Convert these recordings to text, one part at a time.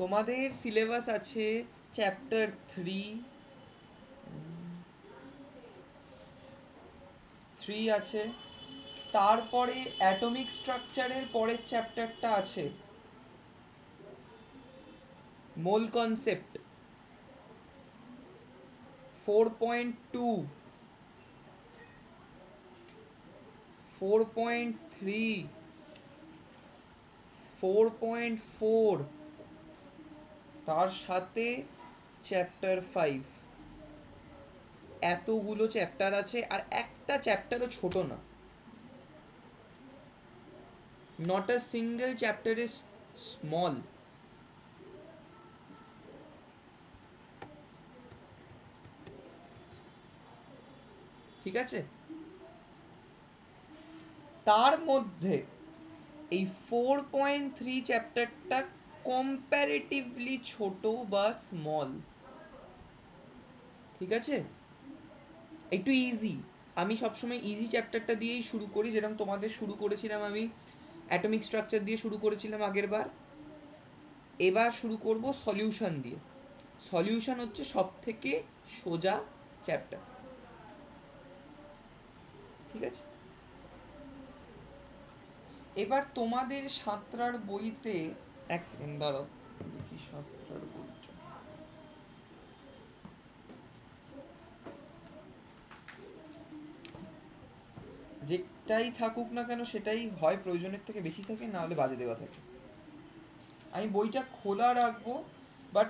তোমাদের সিলেবাস আছে চ্যাপ্টার 3 আছে, তারপরে অ্যাটমিক স্ট্রাকচারের পরের চ্যাপ্টারটা আছে মোল কনসেপ্ট 4.2, 4.3, 4.4, তার সাথে চ্যাপ্টার 5। এতগুলো চ্যাপ্টার আছে, আর একটা চ্যাপ্টারও ছোট না। Not a single chapter is small. ঠিক আছে, তার মধ্যে এই 4.3 চ্যাপ্টারটা কম্প্যারেটিভলি ছোট বা স্মল। ঠিক আছে, একটু ইজি। আমি সবসময় ইজি চ্যাপ্টারটা দিয়েই শুরু করি, যেরকম তোমাদের শুরু করেছিলাম, আমি অ্যাটমিক স্ট্রাকচার দিয়ে শুরু করেছিলাম আগের বার। এবার শুরু করব সলিউশন দিয়ে। সলিউশন হচ্ছে সব থেকে সোজা চ্যাপ্টার। ঠিক আছে, এবার তোমাদের সাঁতরার বইতে, এক সেকেন্ড দাঁড়াও দেখি সাঁতরার বইটা। যেটাই থাকুক না কেন সেটাই হয় প্রয়োজনের থেকে বেশি থাকে, না হলে বাজে দেওয়া থাকে। আমি বইটা খোলা রাখবো, বাট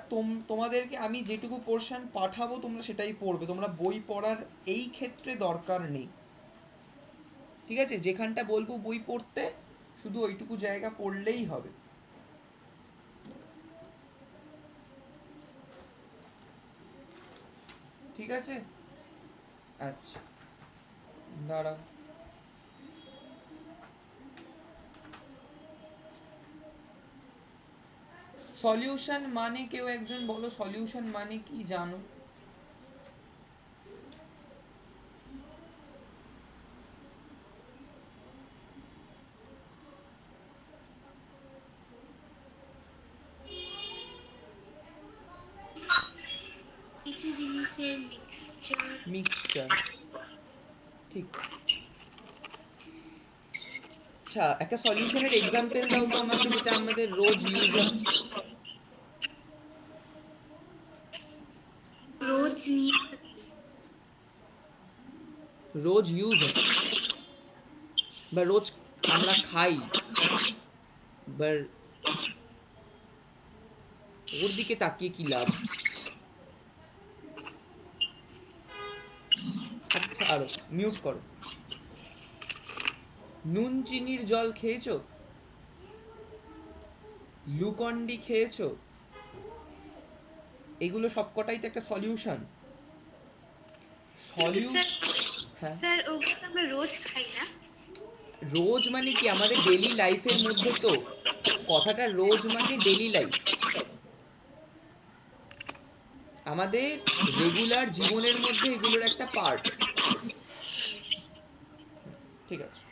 তোমাদেরকে আমি যেটুকু পোর্শন পাঠাবো তোমরা সেটাই পড়বে, তোমরা বই পড়ার এই ক্ষেত্রে দরকার নেই। ঠিক আছে, যেখানটা বলবো বই পড়তে শুধু ওইটুকু জায়গা পড়লেই হবে। ঠিক আছে, আচ্ছা দাঁড়াও। সলিউশন মানে, কেউ একজন বলো সলিউশন মানে কি জানো? কিছু জিনিসের মিক্সচার। মিক্সচার, ঠিক। আচ্ছা, একটা সলিউশনের এক্সাম্পল দাও তো আমাকে, যেটা আমাদের রোজ ইউজ হয়। রোজ নিয়ে রোজ ইউজ হয় বা রোজ আমরা খাই, বা ওর দিকে তাকিয়ে কি লাভ। আচ্ছা আরো মিউট করো। নুন চিনির জল খেয়েছো? গ্লুকন্ডি খেয়েছো? এগুলো সবকটাই তো একটা সলিউশন। কিন্তু সলিউশ স্যার, হ্যাঁ, স্যার ওগুলো তো আমরা রোজ খাই না। রোজ মানে কি আমাদের ডেলি লাইফের মধ্যে তো, কথাটা রোজ মানে ডেলি লাইফ, আমাদের রেগুলার জীবনের মধ্যে এগুলোর একটা পার্ট। ঠিক আছে,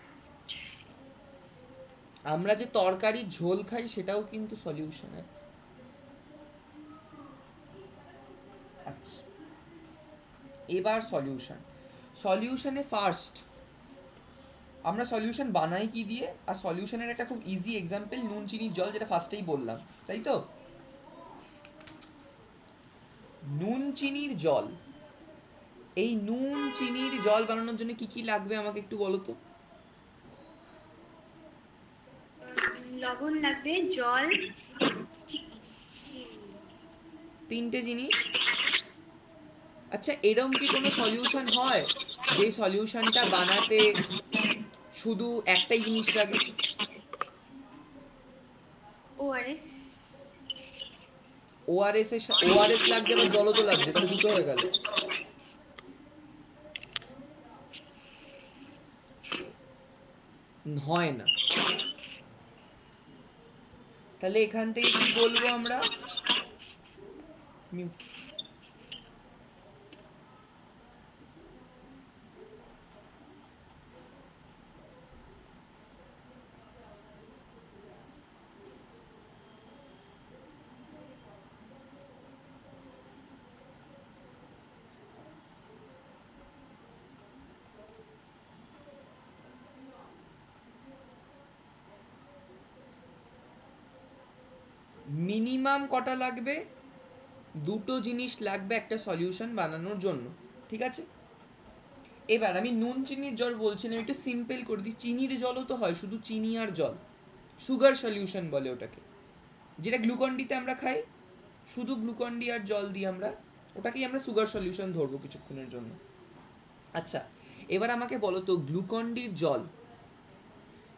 আমরা যে তরকারি ঝোল খাই সেটাও কিন্তু সলিউশনের। আচ্ছা, এবার সলিউশন। সলিউশনে ফার্স্ট আমরা সলিউশন বানাই কি দিয়ে, আর সলিউশনের একটা খুব ইজি এক্সাম্পল নুন চিনির জল, যেটা ফার্স্টেই বললাম, তাই তো? নুন চিনির জল, এই নুন চিনির জল বানানোর জন্য কি কি লাগবে আমাকে একটু বলো তো। লবণ লাগবে, জল, চিনি। তিনটে জিনিস। আচ্ছা, এরম কি কোনো সলিউশন হয় যে সলিউশনটা বানাতে শুধু একটাই জিনিস লাগে? ওআরএস। ওআরএস এর ওআরএস লাগছে, আবার জলও তো লাগছে, তাহলে দুটো হয়ে গেল। হয় না, তাহলে এখান থেকে কি বলবো আমরা? মিউট। মিনিমাম কটা লাগবে? দুটো জিনিস লাগবে একটা সলিউশন বানানোর জন্য, ঠিক আছে? এবার আমি নুন চিনির জল বলছিলাম, একটু সিম্পল করে দিই। চিনির জলও তো হয়, শুধু চিনি আর জল, সুগার সলিউশন বলে ওটাকে। যেটা গ্লুকন ডিতে আমরা খাই, শুধু গ্লুকন ডি আর জল দিয়ে আমরা ওটাকেই আমরা সুগার সলিউশন ধরবো কিছুক্ষণের জন্য। আচ্ছা, এবার আমাকে বলো তো, গ্লুকন ডির জল,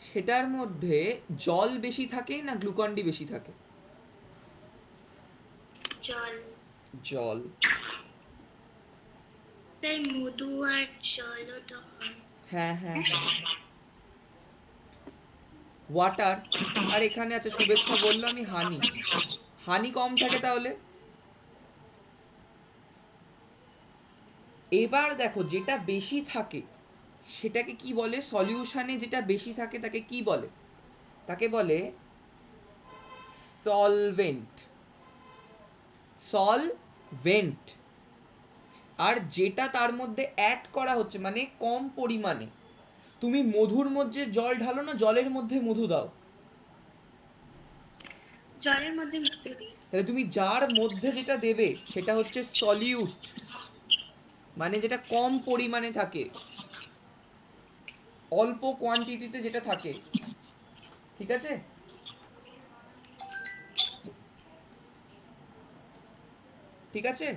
সেটার মধ্যে জল বেশি থাকে না গ্লুকন ডি বেশি থাকে? জল। জল। স্যার মধু আর জলও তো হয়। হ্যাঁ হ্যাঁ হ্যাঁ, ওয়াটার। আর এখানে আছে, শুভেচ্ছা বললো আমি হানি, হানি কম থাকে তাহলে। এবার দেখো, যেটা বেশি থাকে সেটাকে কি বলে? সলিউশনে যেটা বেশি থাকে তাকে কি বলে? তাকে বলে সলভেন্ট। সলভেন্ট। আর যেটা তার মধ্যে অ্যাড করা হচ্ছে, মানে কম পরিমাণে, তুমি মধুর মধ্যে জল ঢালো না, জলের মধ্যে মধু দাও, জলের মধ্যে মধু দিই। তাহলে তুমি যার মধ্যে যেটা দেবে সেটা হচ্ছে সলিউট, মানে যেটা কম পরিমাণে থাকে, অল্প কোয়ান্টিটিতে যেটা থাকে, ঠিক আছে? ঠিক আছে,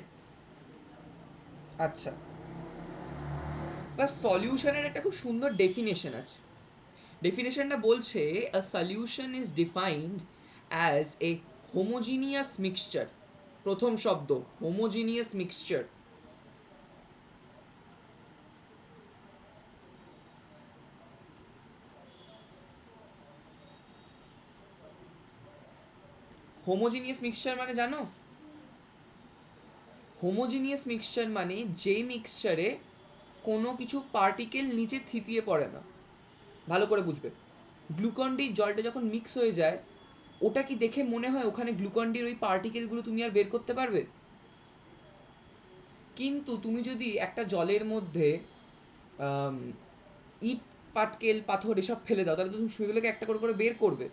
আচ্ছা। বা সলিউশনের একটা খুব সুন্দর ডেফিনেশন আছে। ডেফিনেশনটা বলছে, আ solution is defined as a homogeneous mixture. প্রথম শব্দ হোমোজিনিয়াস মিক্সচার। হোমোজিনিয়াস মিক্সচার মানে জানো? হোমোজিনিয়াস মিক্সচার মানে যে মিক্সচারে কোনো কিছু পার্টিকেল নিচে থিতিয়ে পড়ে না। ভালো করে বুঝবে, গ্লুকন ডির জলটা যখন মিক্স হয়ে যায়, ওটা কি দেখে মনে হয় ওখানে গ্লুকন ডির ওই পার্টিকেলগুলো তুমি আর বের করতে পারবে? কিন্তু তুমি যদি একটা জলের মধ্যে ইট, পাটকেল, পাথর এসব ফেলে দাও, তাহলে তো তুমি সেগুলোকে একটা করে করে বের করবে।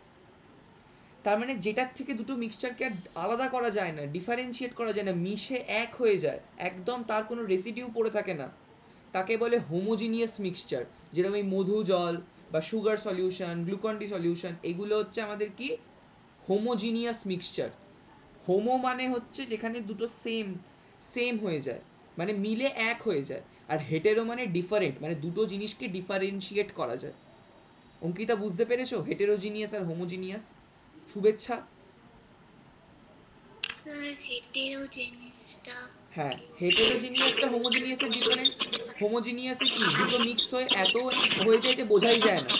তার মানে যেটার থেকে দুটো মিক্সচারকে আর আলাদা করা যায় না, ডিফারেন্সিয়েট করা যায় না, মিশে এক হয়ে যায় একদম, তার কোনো রেসিডিউ পড়ে থাকে না, তাকে বলে হোমোজিনিয়াস মিক্সচার। যেরকম এই মধু জল বা sugar solution, Glucon D solution, এগুলো হচ্ছে আমাদের কি? Homogeneous mixture. হোমো মানে হচ্ছে যেখানে দুটো সেম সেম হয়ে যায়, মানে মিলে এক হয়ে যায়। আর হেটেরো মানে ডিফারেন্ট, মানে দুটো জিনিসকে ডিফারেন্সিয়েট করা যায়। অঙ্কিতা বুঝতে পেরেছো হেটেরোজিনিয়াস আর হোমোজিনিয়াস? শুভেচ্ছা। স্যার হেটেরোজেনিসটা হ্যাঁ, কি? হেটেরোজিনিয়াসটা হোমোজিনিয়াসের ডিফারেন্ট। হোমোজিনিয়াসে কি দুটো মিক্স হয়ে এত হয়ে যায় যে বোঝাই যায় না।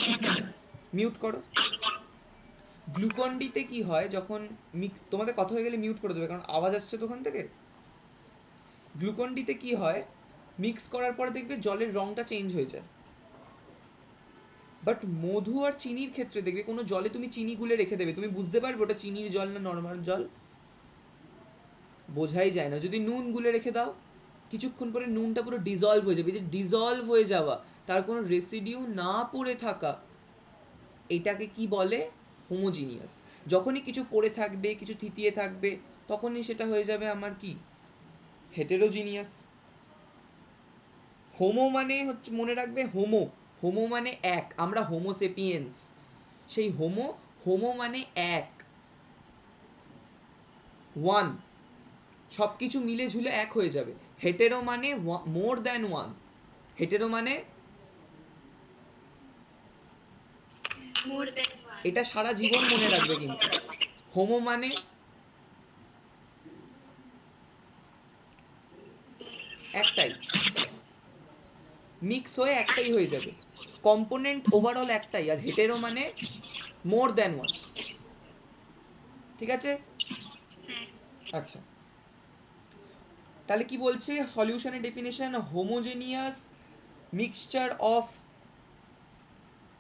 মিউট করো। গ্লুকন ডিতে কি হয় যখন তোমাদের কথা হয়ে গেলে মিউট করে দেবে, কারণ আওয়াজ আসছে তো ওখান থেকে। গ্লুকন ডিতে কি হয়, মিক্স করার পরে দেখবে জলের রংটা চেঞ্জ হয়ে যায়। বাট মধু আর চিনির ক্ষেত্রে দেখবে, কোনো জলে তুমি চিনি গুলে রেখে দেবে, তুমি বুঝতে পারবে ওটা চিনির জল না নর্মাল জল? বোঝাই যায় না। যদি নুন গুলে রেখে দাও, কিছুক্ষণ পরে নুনটা পুরো ডিজলভ হয়ে যাবে। যে ডিজলভ হয়ে যাওয়া, তার কোনো রেসিডিউ না পড়ে থাকা, এটাকে কি বলে? হোমোজিনিয়াস। যখনই কিছু পড়ে থাকবে, কিছু থিতিয়ে থাকবে, তখনই সেটা হয়ে যাবে আমার কি? হেটেরোজিনিয়াস। হোমো মানে হচ্ছে, মনে রাখবে হোমো, হোমো মানে এক, আমরা হোমোসেপিয়েন্স, সেই হোমো, হোমো মানে এক, ওয়ান, সব কিছু মিলে ঝুলে এক হয়ে যাবে। হেটেরো মানে মোর দ্যান ওয়ান। হেটেরো মানে, মোর দ্যান ওয়ান। এটা সারা জীবন মনে রাখবে কিন্তু। হোমো মানে একটাই, মিক্স হয়ে একটাই হয়ে যাবে, কম্পোনেন্ট ওভারঅল একটাই। আর হেটেরো মানে মোর দ্যান ওয়ান। ঠিক আছে, আচ্ছা। তাহলে কি বলছে সলিউশনের definition? Homogeneous mixture of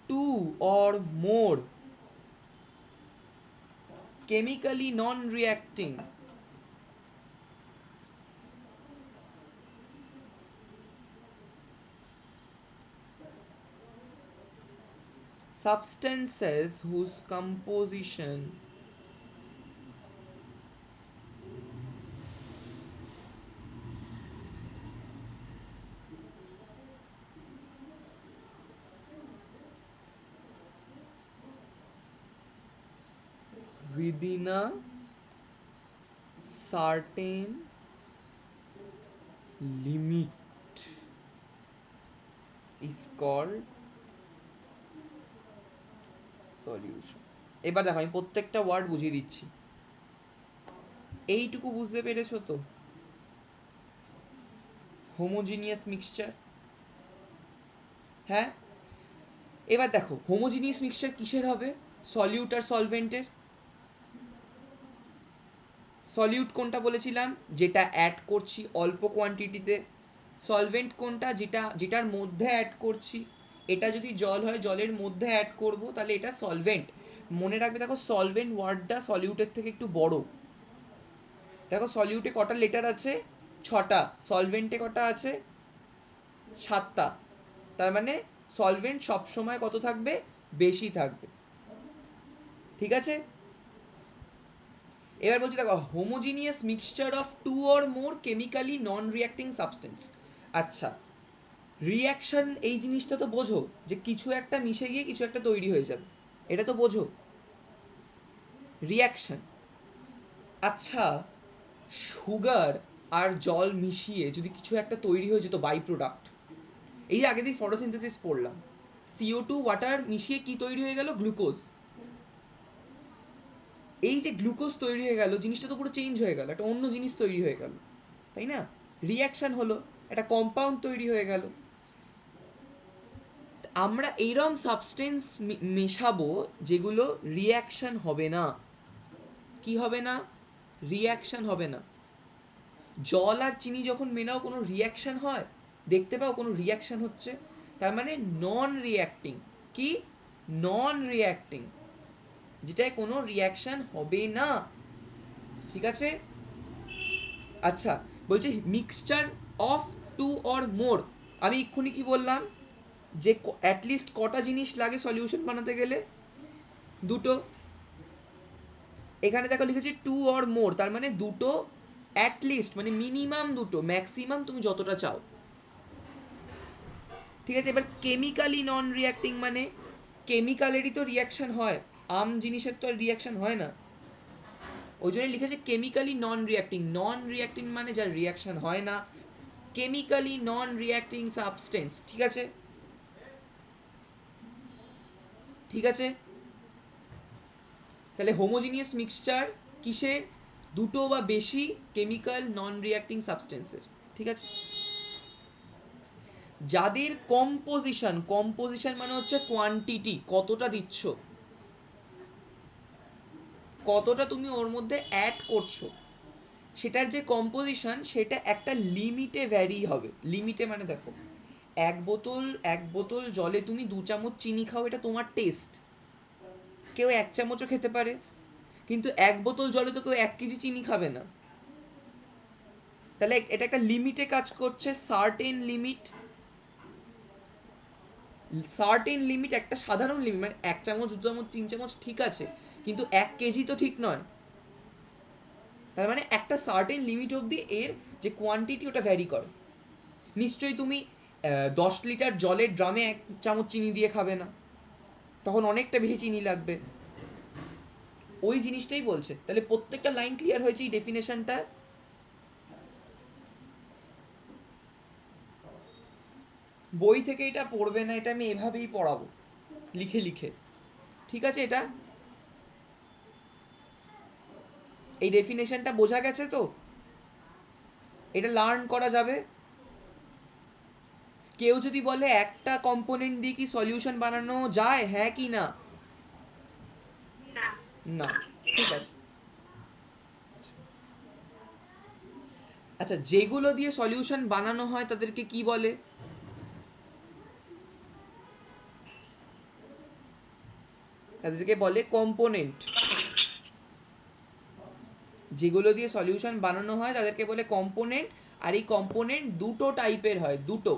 two or more chemically non-reacting substances whose composition within a certain limit is called solution. এবার দেখো আমি প্রত্যেকটা ওয়ার্ড বুঝিয়ে দিচ্ছি। এইটুকু বুঝতে পেরেছো তো? হোমোজিনিয়াস মিক্সচার, হ্যাঁ। এবার দেখো হোমোজিনিয়াস মিক্সচার কিসের হবে? সলিউট আর সলভেন্টের। সলিউট কোনটা বলেছিলাম? যেটা অ্যাড করছি অল্প কোয়ান্টিটিতে। সলভেন্ট কোনটা? যেটার মধ্যে অ্যাড করছি। এটা যদি জল হয়, জলের মধ্যে অ্যাড করব, তাহলে এটা সলভেন্ট। মনে রাখবে, দেখো সলভেন্ট ওয়ার্ডটা সলিউটের থেকে একটু বড়। দেখো সলিউটে কটা লেটার আছে? 6টা। সলভেন্টে কটা আছে? 7টা। তার মানে সলভেন্ট সবসময় কত থাকবে? বেশি থাকবে। ঠিক আছে? এবার বলছি দেখো homogeneous mixture of two or more chemically non reacting substance. আচ্ছা, রিয়াকশন এই জিনিসটা তো বোঝো, যে কিছু একটা মিশে গিয়ে কিছু একটা তৈরি হয়ে যাবে, এটা তো বোঝো রিয়াকশন। আচ্ছা, সুগার আর জল মিশিয়ে যদি কিছু একটা তৈরি হয়ে যেত বাই প্রোডাক্ট, এই যে আগের দিন ফটোসিনথেসিস পড়লাম, CO2 ওয়াটার মিশিয়ে কি তৈরি হয়ে গেল? গ্লুকোজ। এই যে গ্লুকোজ তৈরি হয়ে গেল, জিনিসটা তো পুরো চেঞ্জ হয়ে গেল, একটা অন্য জিনিস তৈরি হয়ে গেল, তাই না? রিয়াকশন হলো, একটা কম্পাউন্ড তৈরি হয়ে গেল। আমরা এইরকম সাবস্টেন্স মেশাবো যেগুলো রিয়াকশন হবে না। কি হবে না? রিয়াকশন হবে না। জল আর চিনি যখন মেলাও কোনো রিয়াকশন হয়? দেখতে পাও কোনো রিয়াকশন হচ্ছে? তার মানে নন রিয়াক্টিং। কি? নন রিয়াক্টিং, যেটায় কোনো রিয়াকশন হবে না। ঠিক আছে? আচ্ছা, বলছি mixture of two or more. আমি এক্ষুনি কি বললাম? যে অ্যাটলিস্ট কটা জিনিস লাগে সলিউশন বানাতে গেলে? দুটো। এখানে দেখো লিখেছি টু অর মোর, তার মানে দুটো, অ্যাটলিস্ট মানে মিনিমাম দুটো, ম্যাক্সিমাম তুমি যতটা চাও। ঠিক আছে? এবার কেমিক্যালি নন রিয়াক্টিং মানে কেমিক্যালেরই তো রিয়াকশন হয়, আম জিনিসের তো আর রিয়াকশন হয় না। ওই জন্য লিখেছে কেমিক্যালি নন রিয়াক্টিং। নন রিয়াক্টিং মানে যার রিয়াকশন হয় না, কেমিক্যালি নন রিয়াক্টিং সাবস্টেন্স। ঠিক আছে? ঠিক আছে? তাহলে হোমোজিনিয়াস মিক্সচার কিসে? দুটো বা বেশি কেমিক্যাল নন রিয়াক্টিং সাবস্টেন্সের। ঠিক আছে? যাদের কম্পোজিশন, কম্পোজিশন মানে হচ্ছে কোয়ান্টিটি, কতটা দিচ্ছ, কতটা তুমি ওর মধ্যে অ্যাড করছো, সেটার যে কম্পোজিশন সেটা একটা লিমিটে ভ্যারি হবে। লিমিটে মানে দেখো, এক বোতল জলে তুমি 2 চামচ চিনি খাও, এটা তোমার টেস্ট। কেউ 1 চামচও খেতে পারে, কিন্তু 1 বোতল জলে তো কেউ 1 কেজি চিনি খাবে না। তাহলে এটা একটা লিমিটে কাজ করছে, সার্টেন লিমিট। সার্টেন লিমিট একটা সাধারণ লিমিট, মানে 1 চামচ 2 চামচ 3 চামচ ঠিক আছে, কিন্তু 1 কেজি তো ঠিক নয়। তার মানে একটা সার্টেন লিমিট অবধি এর যে কোয়ান্টিটি ওটা ভ্যারি করে। নিশ্চয়ই তুমি 10 লিটার জলের ড্রামে 1 চামচ চিনি দিয়ে খাবে না, তখন অনেকটা বেশি চিনি লাগবে। ওই জিনিসটাই বলছে। তাহলে প্রত্যেকটা লাইন ক্লিয়ার হয়েছে এই ডেফিনেশনটা? বই থেকে এটা পড়বে না, এটা আমি এভাবেই পড়াবো, লিখে লিখে। ঠিক আছে? এটা এই ডেফিনেশনটা বোঝা গেছে তো? এটা লার্ন করা যাবে। কেউ যদি বলে একটা কম্পোনেন্ট দিয়ে কি সলিউশন বানানো যায়, হ্যাঁ কি না? না। না। ঠিক আছে। আচ্ছা, যেগুলো দিয়ে সলিউশন বানানো হয় তাদেরকে কি বলে? তাদেরকে বলে কম্পোনেন্ট। যেগুলো দিয়ে সলিউশন বানানো হয় তাদেরকে বলে কম্পোনেন্ট। আর এই কম্পোনেন্ট দুটো টাইপের হয়, দুটো।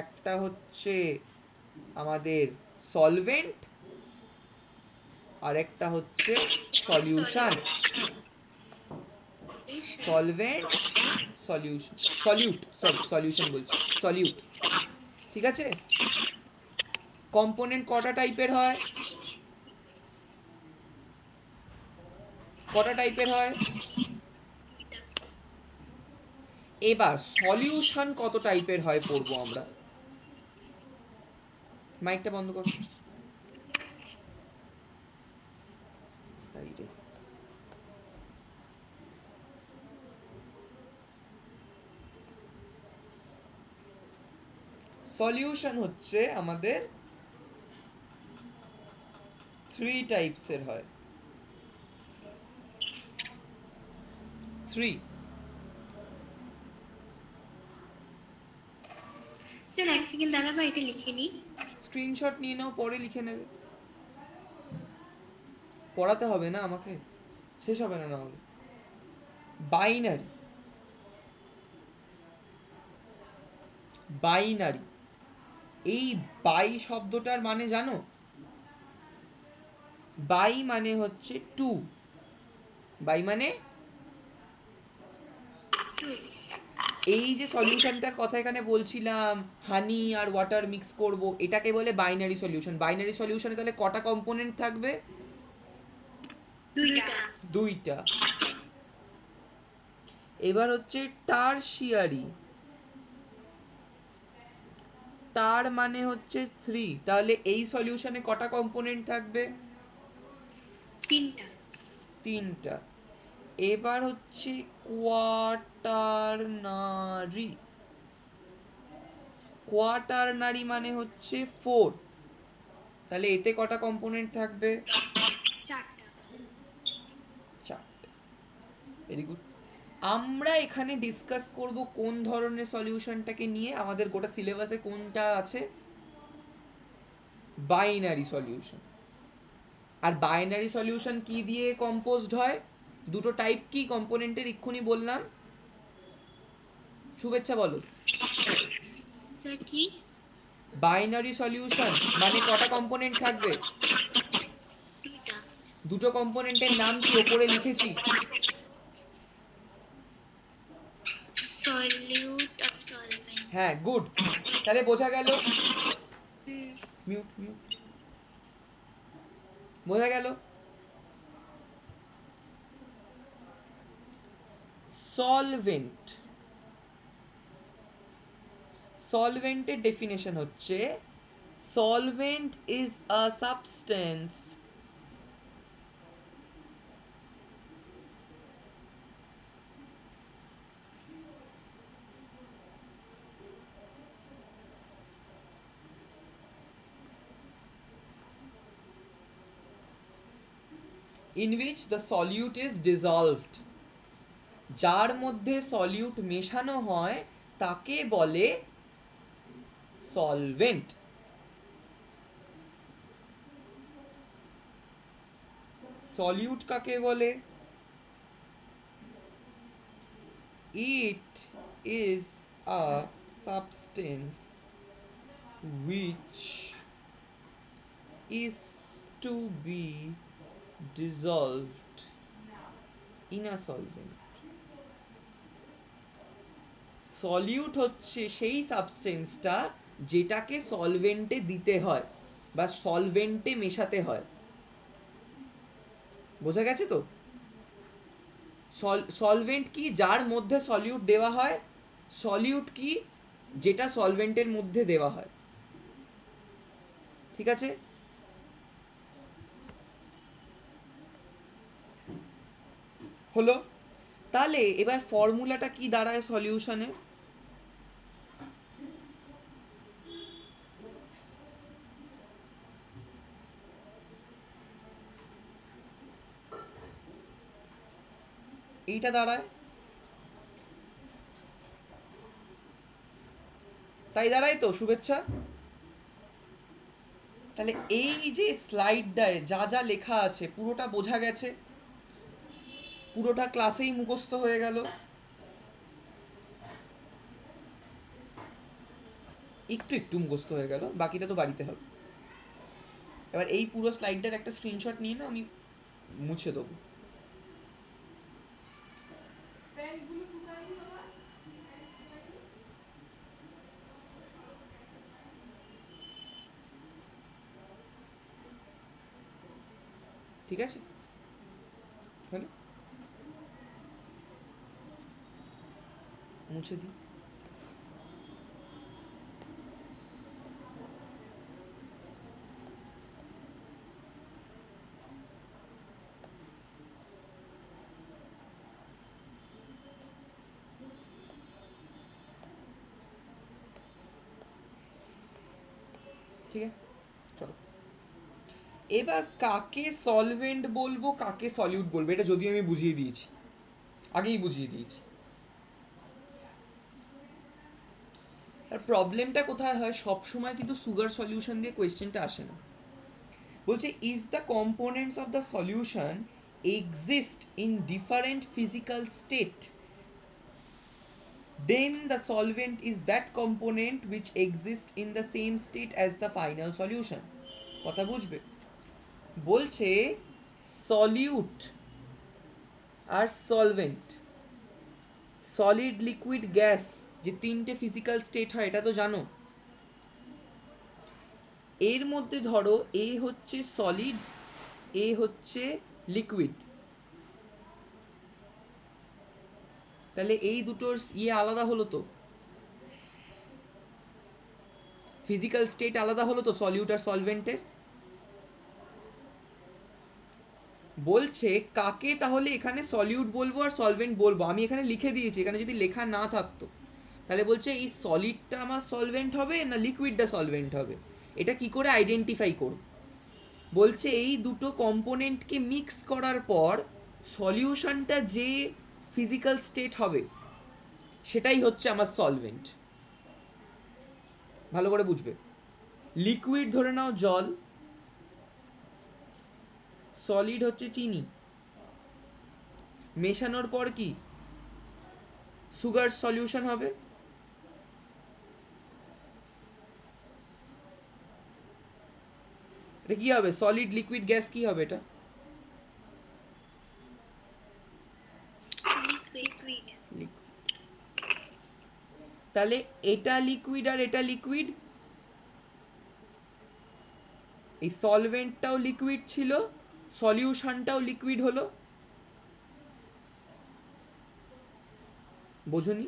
একটা হচ্ছে আমাদের সলভেন্ট, আর একটা হচ্ছে solution. Solvent, solution, solute, sorry solution বলছি, সলিউট। ঠিক আছে? কম্পোনেন্ট কটা টাইপের হয়? কটা টাইপের হয়? এবার সলিউশন কত টাইপের হয় পড়বো আমরা। মাইকটা বন্ধ করো। সলিউশন হচ্ছে আমাদের 3 টাইপসের হয়। 3। স্যার এক সেকেন্ড দাঁড়াবো, এটা লিখে নিই। স্ক্রিনশট নিয়ে নাও, পরে লিখে নেবে। পড়াতে হবে না আমাকে, শেষ হবে না হলে। বাইনারি। বাইনারি, এই বাই শব্দটার মানে জানো? বাই মানে হচ্ছে 2। বাই মানে এই যে সলিউশনটার কথা এখানে বলছিলাম, হানি আর ওয়াটার মিক্স করব, এটাকে বলে বাইনারি সলিউশন। বাইনারি সলিউশনে তাহলে কটা কম্পোনেন্ট থাকবে? 2টা। এবার হচ্ছে টারশিয়ারি। তার মানে হচ্ছে 3। তাহলে এই সলিউশনে কটা কম্পোনেন্ট থাকবে? 3টা। এবার হচ্ছে কোয়াটারনারি। কোয়াটারনারি মানে হচ্ছে 4। তাহলে এতে কটা কম্পোনেন্ট থাকবে? 4টা। Very good. আমরা এখানে ডিসকাস করব কোন ধরনের সলিউশনটাকে নিয়ে। আমাদের গোটা সিলেবাসে কোনটা আছে? Binary solution. আর বাইনারি সলিউশন কি দিয়ে কম্পোজড হয়? দুটো টাইপ কি কম্পোনেন্টের এক্ষুনি বললাম? শুভেচ্ছা বলো। স্যার কি? বাইনারি সলিউশন মানে কটা কম্পোনেন্ট থাকবে? দুটো কম্পোনেন্টের নাম কি ওপরে লিখেছি? সলিউট আর সলভেন্ট। হ্যাঁ, গুড। তাহলে বোঝা গেল। Mute mute. বোঝা গেল। সলভেন্ট। সলভেন্টের ডেফিনেশন হচ্ছে solvent is a substance in which the solute is dissolved. যার মধ্যে সলিউট মেশানো হয় তাকে বলে সলভেন্ট। সলিউট কাকে বলে? It is a substance which is to be dissolved in a solvent. Solute হচ্ছে সেই সাবস্টেন্সটা যেটাকে সলভেন্টে দিতে হয় বা সলভেন্টে মেশাতে হয়। বোঝা গেছে তো? সলভেন্ট কি? যার মধ্যে সলিউট দেওয়া হয়। সলিউট কি? যেটা সলভেন্টের মধ্যে দেওয়া হয়। ঠিক আছে? হলো? তাহলে এবার ফর্মুলাটা কি দাঁড়ায় সলিউশনে? এইটা দাঁড়ায়, তাই দাঁড়ায় তো? শুভেচ্ছা। তাহলে এই যে স্লাইডটায় যা যা লেখা আছে পুরোটা বোঝা গেছে? পুরোটা ক্লাসেই মুখস্থ হয়ে গেল? একটু একটু মুখস্থ হয়ে গেল, বাকিটা তো বাড়িতে হবে। এবার এই পুরো স্লাইডটার একটা স্ক্রিনশট নিয়ে না, আমি মুছে দেবো। ঠিক আছে? হলো, মুছে দিই। ঠিক আছে, চলো এবার কাকে সলভেন্ট বলবো কাকে সলিউট বলবো এটা যদিও আমি বুঝিয়ে দিয়েছি, আগেই বুঝিয়ে দিয়েছি। আর প্রবলেমটা কোথায় হয়, সব সময় কিন্তু সুগার সলিউশন দিয়ে কোয়েশ্চেনটা আসে না। বলছে if the components of the solution exist in different physical state then the solvent is that component which exists in the same state as the final solution. কথা বুঝবে? বলছে সলিউট আর সলভেন্ট, সলিড লিকুইড গ্যাস যে তিনটে physical state হয় এটা তো জানো। এর মধ্যে ধরো এ হচ্ছে সলিড, এ হচ্ছে লিকুইড, তাহলে এই দুটোর আলাদা হলো তো, ফিজিক্যাল স্টেট আলাদা হলো তো সলিউট আর সলভেন্টের। বলছে কাকে তাহলে এখানে সলিউট বলবো আর সলভেন্ট বলবো, আমি এখানে লিখে দিয়েছি, এখানে যদি লেখা না থাকতো তাহলে বলছে এই সলিডটা আমার সলভেন্ট হবে না লিকুইডটা সলভেন্ট হবে, এটা কি করে আইডেন্টিফাই করব। বলছে এই দুটো কম্পোনেন্টকে মিক্স করার পর সলিউশনটা যে ফিজিক্যাল স্টেট হবে সেটাই হচ্ছে আমার সলভেন্ট। ভালো করে বুঝবে, লিকুইড ধরে নাও জল, সলিড হচ্ছে চিনি, মেশানোর পর কি সুগার সলিউশন হবে। এটা কি হবে, সলিড লিকুইড গ্যাস কি হবে এটা? লিকুইড। তাহলে এটা লিকুইড আর এটা লিকুইড, এই সলভেন্টটাও লিকুইড ছিল, সলিউশনটাও লিকুইড হলো। বোঝনি?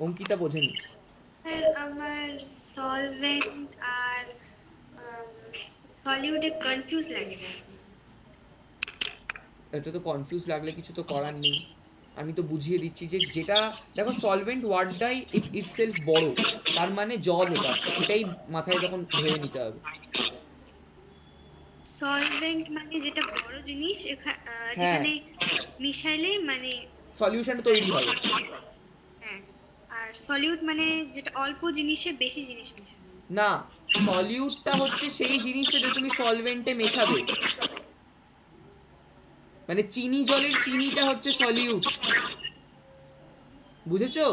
অঙ্কিতা বোঝেনি? আমার সলভেন্ট আর সলিউটে কনফিউজ লাগে। এটা তো কনফিউজ লাগলে কিছু তো করার নেই, আমি তো বুঝিয়ে দিচ্ছি যে যেটা দেখো সলভেন্ট ওয়ার্ডটাই ইটসেলফ বড়, তার মানে জল, ওটা সেটাই মাথায় তখন ভেবে নিতে হবে। সলভেন্ট মানে যেটা বড় জিনিস হ্যাঁ, যেখানে মিশাইলে মানে সলিউশন তৈরি হবে। হ্যাঁ, আর সলিউট মানে যেটা অল্প জিনিসে বেশি জিনিস মেশানো। না, সলিউটটা হচ্ছে সেই জিনিসটা যে তুমি সলভেন্টে মেশাবে, মানে চিনি জলের চিনিটা হচ্ছে সলিউট, বুঝেছো?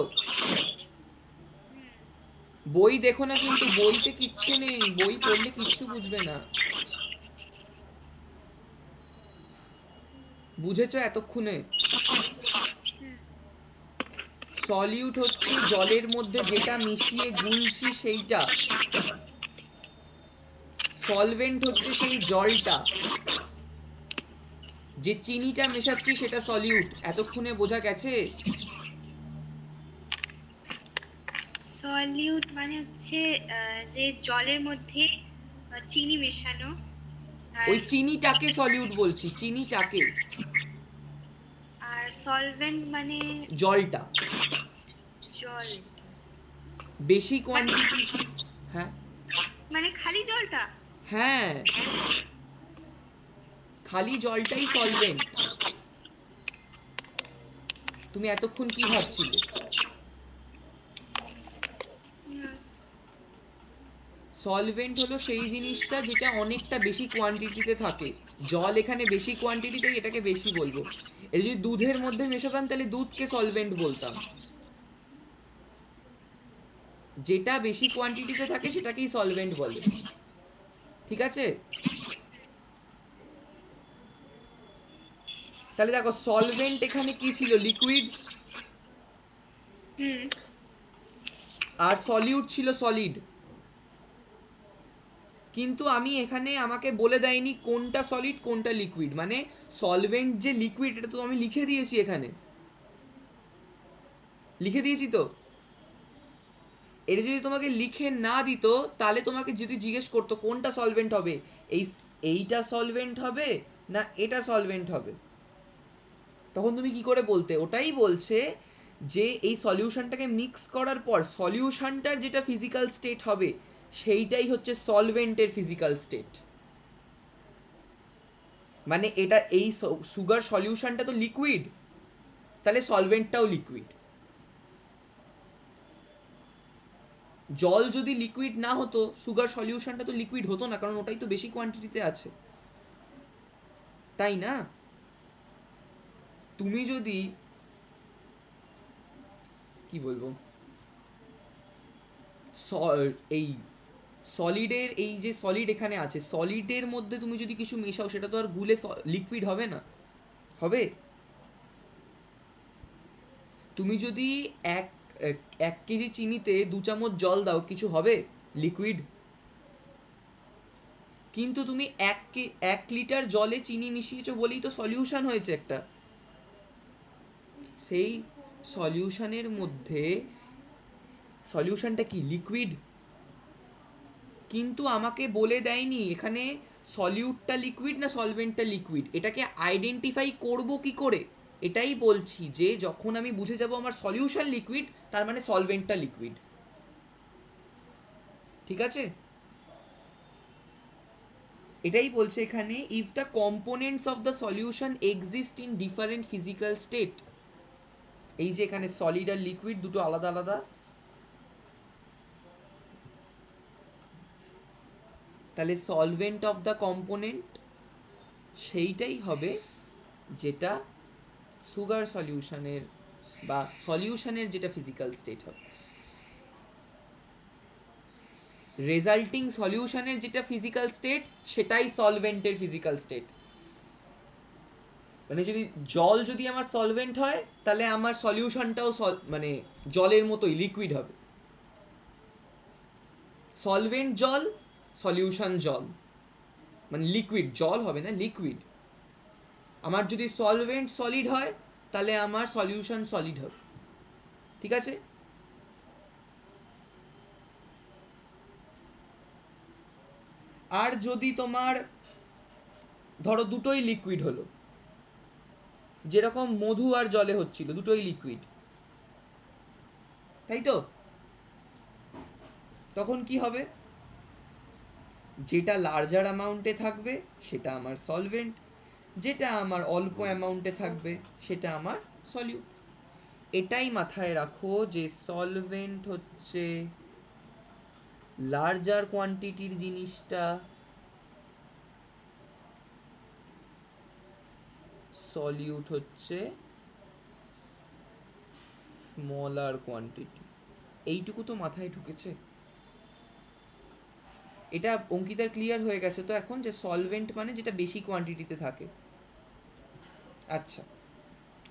বই দেখো না কিন্তু, বইতে কিচ্ছু নেই, বই পড়লে কিচ্ছু বুঝবে না। বুঝেছো এতক্ষণে? সলিউট হচ্ছে জলের মধ্যে যেটা মিশিয়ে গুলছি সেইটা, সলভেন্ট হচ্ছে সেই জলটা, যে চিনিটা মেশাচ্ছি সেটা সলিউট। এতক্ষণে বোঝা গেছে? সলিউট মানে হচ্ছে যে জলের মধ্যে চিনি মেশানো, আর ওই চিনিটাকে সলিউট বলছি, চিনিটাকে, আর সলভেন্ট মানে জলটা জল, বেশি কোয়ান্টিটি। হ্যাঁ, মানে খালি জলটা। হ্যাঁ, খালি জলটাই সলভেন্ট। তুমি এতক্ষণ কি ভাবছিলে? সলভেন্ট হলো সেই জিনিসটা যেটা অনেকটা বেশি কোয়ান্টিটিতে থাকে, জল এখানে বেশি কোয়ান্টিটিতে, এটাকে বেশি বলবো। এই যদি দুধের মধ্যে মেশাতাম তাহলে দুধকে সলভেন্ট বলতাম, যেটা বেশি কোয়ান্টিটিতে থাকে সেটাকেই সলভেন্ট বলে। ঠিক আছে? তাহলে দেখো সলভেন্ট এখানে কি ছিল, লিকুইড, আর সলিউট ছিল সলিড। কিন্তু আমি এখানে আমাকে বলে দেয়নি কোনটা সলিড কোনটা লিকুইড, মানে সলভেন্ট যে লিকুইড এটা তো আমি লিখে দিয়েছি, এখানে লিখে দিয়েছি তো। এটা যদি তোমাকে লিখে না দিত তাহলে তোমাকে যদি জিজ্ঞেস করতো কোনটা সলভেন্ট হবে, এইটা সলভেন্ট হবে না এটা সলভেন্ট হবে, তখন তুমি কি করে বলতে? ওটাই বলছে যে এই সলিউশনটাকে মিক্স করার পর সলিউশনটার যেটা ফিজিক্যাল স্টেট হবে সেইটাই হচ্ছে সলভেন্টের ফিজিক্যাল স্টেট। মানে এটা এই সুগার সলিউশনটা তো লিকুইড, তাহলে সলভেন্টটাও লিকুইড। জল যদি লিকুইড না হতো সুগার সলিউশনটা তো লিকুইড হতো না, কারণ ওটাই তো বেশি কোয়ান্টিটিতে আছে, তাই না? তুমি যদি কি বলবো, এই সলিডের এই যে সলিড এখানে আছে, সলিডের মধ্যে তুমি যদি কিছু মেশাও সেটা তো আর গুলে লিকুইড হবে না, হবে? তুমি যদি এক এক কেজি চিনিতে 2 চামচ জল দাও কিছু হবে লিকুইড? কিন্তু তুমি 1 লিটার জলে চিনি মিশিয়েছো বলেই তো সলিউশন হয়েছে একটা। সেই সলিউশনের মধ্যে সলিউশনটা কি লিকুইড, কিন্তু আমাকে বলে দেয়নি এখানে সলিউটটা লিকুইড না সলভেন্টটা লিকুইড। এটাকে আইডেন্টিফাই করব কি করে? এটাই বলছি যে যখন আমি বুঝে যাব আমার সলিউশন লিকুইড তার মানে সলভেন্টটা লিকুইড। ঠিক আছে, এটাই বলছে এখানে if the components of the solution exist in different physical state. এই যে এখানে সলিড আর লিকুইড দুটো আলাদা আলাদা, তাহলে সলভেন্ট অফ দ্য কম্পোনেন্ট সেইটাই হবে যেটা সুগার সলিউশনের বা সলিউশনের যেটা ফিজিক্যাল স্টেট হবে। রেজাল্টিং সলিউশনের যেটা ফিজিক্যাল স্টেট সেটাই সলভেন্টের ফিজিক্যাল স্টেট। মানে যদি জল যদি আমার সলভেন্ট হয় তাহলে আমার সলিউশনটাও মানে জলের মতোই লিকুইড হবে। সলভেন্ট জল, সলিউশন জল, মানে লিকুইড জল হবে না, লিকুইড। আমার যদি সলভেন্ট সলিড হয় তাহলে আমার সলিউশন সলিড হবে। ঠিক আছে, আর যদি তোমার ধরো দুটোই লিকুইড হলো, যেরকম মধু আর জলে হচ্ছিল, দুটোই লিকুইড, তাই তো? তখন কি হবে? যেটা লার্জার অ্যামাউন্টে থাকবে সেটা আমার সলভেন্ট, যেটা আমার অল্প অ্যামাউন্টে থাকবে সেটা আমার সলিউট। এটাই মাথায় রাখো যে সলভেন্ট হচ্ছে লার্জার কোয়ান্টিটির জিনিসটা, সলিউট হচ্ছে স্মলার কোয়ান্টিটি। এইটুকু তো মাথায় ঢুকেছে? এটা অঙ্কিতার ক্লিয়ার হয়ে গেছে তো এখন যে সলভেন্ট মানে যেটা বেশি কোয়ান্টিটিতে থাকে। আচ্ছা,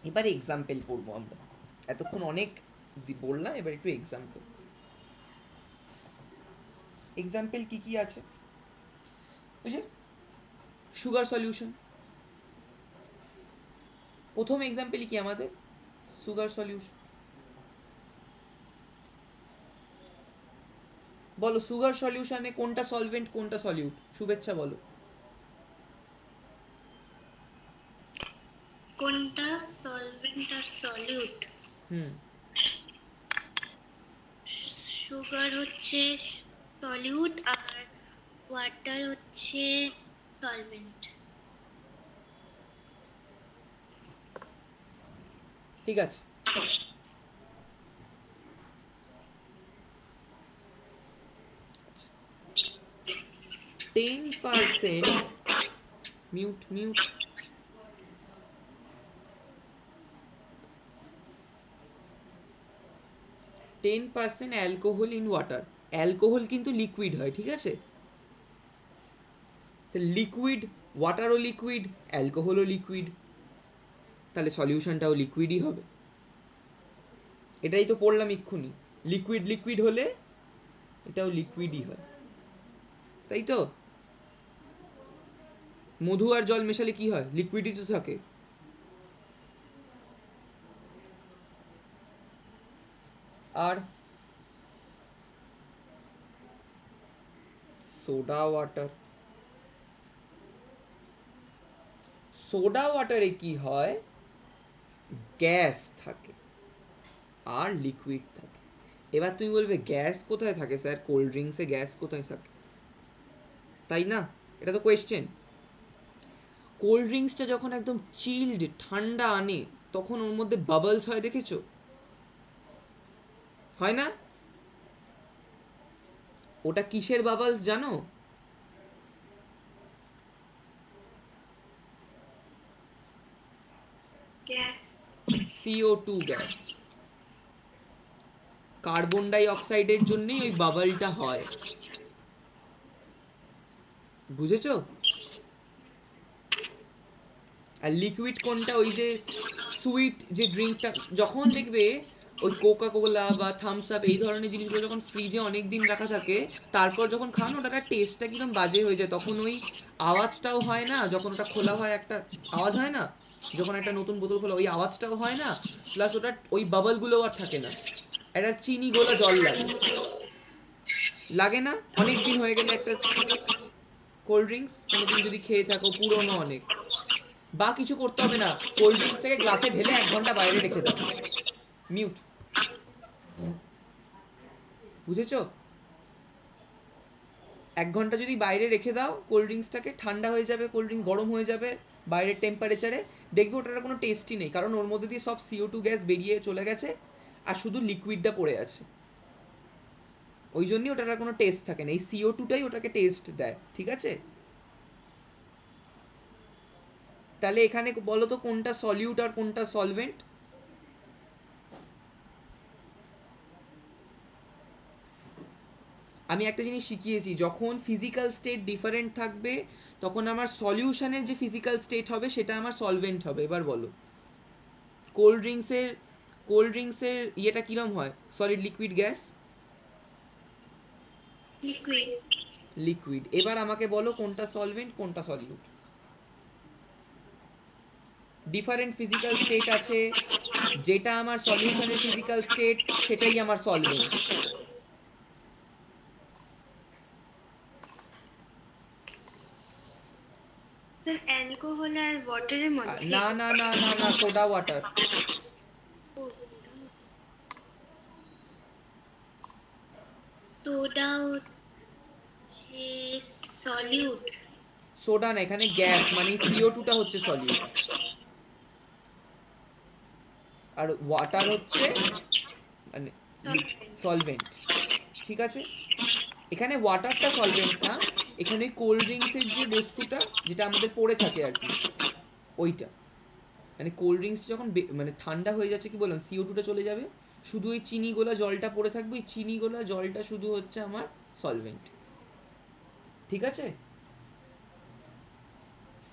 এবার এক্সাম্পল পড়বো আমরা। এতক্ষণ অনেক বললাম, এবার একটু এক্সাম্পল। এক্সাম্পল কি কি আছে? ওই যে সুগার সলিউশন, প্রথম এক্সাম্পলই কি আমাদের সুগার সলিউশন। বলো সুগার সলিউশনে কোনটা সলভেন্ট কোনটা সলিউট? শুভেচ্ছা বলো। কোনটা সলভেন্ট আর সলিউট? হুম, সুগার হচ্ছে সলিউট আর ওয়াটার হচ্ছে সলভেন্ট। ঠিক আছে। 10% mute mute 10% alcohol in water. Alcohol কিন্তু লিকুইড হয়, ঠিক আছে? লিকুইড, ওয়াটারও লিকুইড, অ্যালকোহলও লিকুইড, তাহলে সলিউশনটাও লিকুইডই হবে। এটাই তো পড়লাম এক্ষুনি, লিকুইড লিকুইড হলে এটাও লিকুইডই হয়। তাই তো? মধু আর জল মেশালে কি হয়? লিকুইডই তো থাকে। আর সোডা ওয়াটার, সোডা ওয়াটারে কি হয়? গ্যাস থাকে আর লিকুইড থাকে। এবার তুমি বলবে গ্যাস কোথায় থাকে স্যার? কোল্ড ড্রিঙ্কসে গ্যাস কোথায় থাকে? তাই না? এটা তো কোয়েশ্চেন। কোল্ড ড্রিঙ্কসটা যখন একদম চিল্ড ঠান্ডা আনে তখন ওর মধ্যে বাবলস হয়, দেখেছো? হয় না? ওটা কিসের বাবলস জানো? Gas. CO2 gas. Carbon die অক্সাইডের জন্যই ওই বাবলটা হয়, বুঝেছো? আর লিকুইড কোনটা? ওই যে সুইট যে ড্রিঙ্কটা, যখন দেখবে ওই কোকা কোলা বা থামস আপ এই ধরনের জিনিসগুলো যখন ফ্রিজে অনেক দিন রাখা থাকে, তারপর যখন খান ওটার টেস্টটা কিরকম বাজে হয়ে যায়, তখন ওই আওয়াজটাও হয় না, যখন ওটা খোলা হয় একটা আওয়াজ হয় না, যখন একটা নতুন বোতল খোলা ওই আওয়াজটাও হয় না, প্লাস ওটা ওই বাবলগুলোও আর থাকে না। একটা চিনি গোলা জল লাগে, লাগে না? অনেক দিন হয়ে গেলে একটা কোল্ড ড্রিঙ্কস কোনোদিন যদি খেয়ে থাকো পুরনো অনেক, বা কিছু করতে হবে না, কোল্ড ড্রিঙ্কসটাকে গ্লাসে ঢেলে 1 ঘন্টা বাইরে রেখে দাও। মিউট। বুঝেছো? 1 ঘন্টা যদি বাইরে রেখে দাও কোল্ড ড্রিঙ্কসটাকে, ঠান্ডা হয়ে যাবে, কোল্ড ড্রিঙ্ক গরম হয়ে যাবে বাইরের টেম্পারেচারে, দেখবে ওটার কোনো টেস্টই নেই, কারণ ওর মধ্যে দিয়ে সব CO2 গ্যাস বেরিয়ে চলে গেছে আর শুধু লিকুইডটা পড়ে আছে। ওই জন্যই ওটার আর কোনো টেস্ট থাকে না, এই CO2টাই ওটাকে টেস্ট দেয়, ঠিক আছে? তাহলে এখানে বলো তো কোনটা সলিউট আর কোনটা সলভেন্ট? আমি একটা জিনিস শিখিয়েছি, যখন ফিজিক্যাল স্টেট ডিফারেন্ট থাকবে তখন আমার সলিউশনের যে ফিজিক্যাল স্টেট হবে সেটা আমার সলভেন্ট হবে। এবার বলো কোল্ড ড্রিঙ্কসের, কোল্ড ড্রিঙ্কসের ইয়েটা কিরম হয়? Solid liquid gas? Liquid. Liquid. এবার আমাকে বলো কোনটা সলভেন্ট কোনটা সলিউট? ডিফারেন্ট ফিজিক্যাল স্টেট আছে, যেটা আমার সলিউশনের ফিজিক্যাল স্টেট সেটাই আমার সলভেন্ট। স্যার অ্যালকোহল আর ওয়াটারের মধ্যে। না না না না না, সোডা ওয়াটার। সোডা হচ্ছে সলিউট। সোডা না, এখানে গ্যাস মানে CO2টা হচ্ছে সলিউট, আর ওয়াটার হচ্ছে মানে সলভেন্ট, ঠিক আছে? এখানে ওয়াটারটা সলভেন্ট না, এখানে কোল্ড ড্রিঙ্কসের যে বস্তুটা যেটা আমাদের পড়ে থাকে আর কি, ওইটা, মানে কোল্ড ড্রিঙ্কস যখন মানে ঠান্ডা হয়ে যাচ্ছে কি বললাম CO2টা চলে যাবে, শুধু ওই চিনি গোলা জলটা পড়ে থাকবে, ওই চিনি গোলা জলটা শুধু হচ্ছে আমার সলভেন্ট, ঠিক আছে?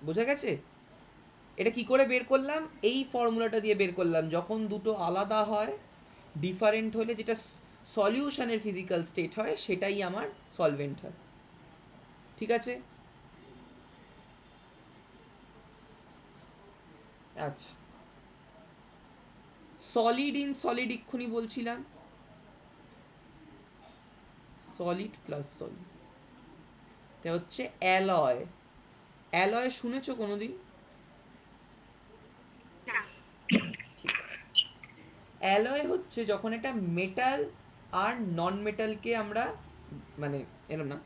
বোঝা গেছে? এটা কি করে বের করলাম? এই ফর্মুলাটা দিয়ে বের করলাম, যখন দুটো আলাদা হয় ডিফারেন্ট হলে যেটা সলিউশনের ফিজিক্যাল স্টেট হয় সেটাই আমার সলভেন্ট হয়, ঠিক আছে? আচ্ছা, সলিড ইন সলিড এক্ষুনি বলছিলাম, সলিড প্লাস সলিড এটা হচ্ছে অ্যালয়। অ্যালয় শুনেছো কোনোদিন? না। ঠিক আছে। অ্যালয় হচ্ছে যখন একটা মেটাল আর নন মেটালকে আমরা, মানে এরকম না,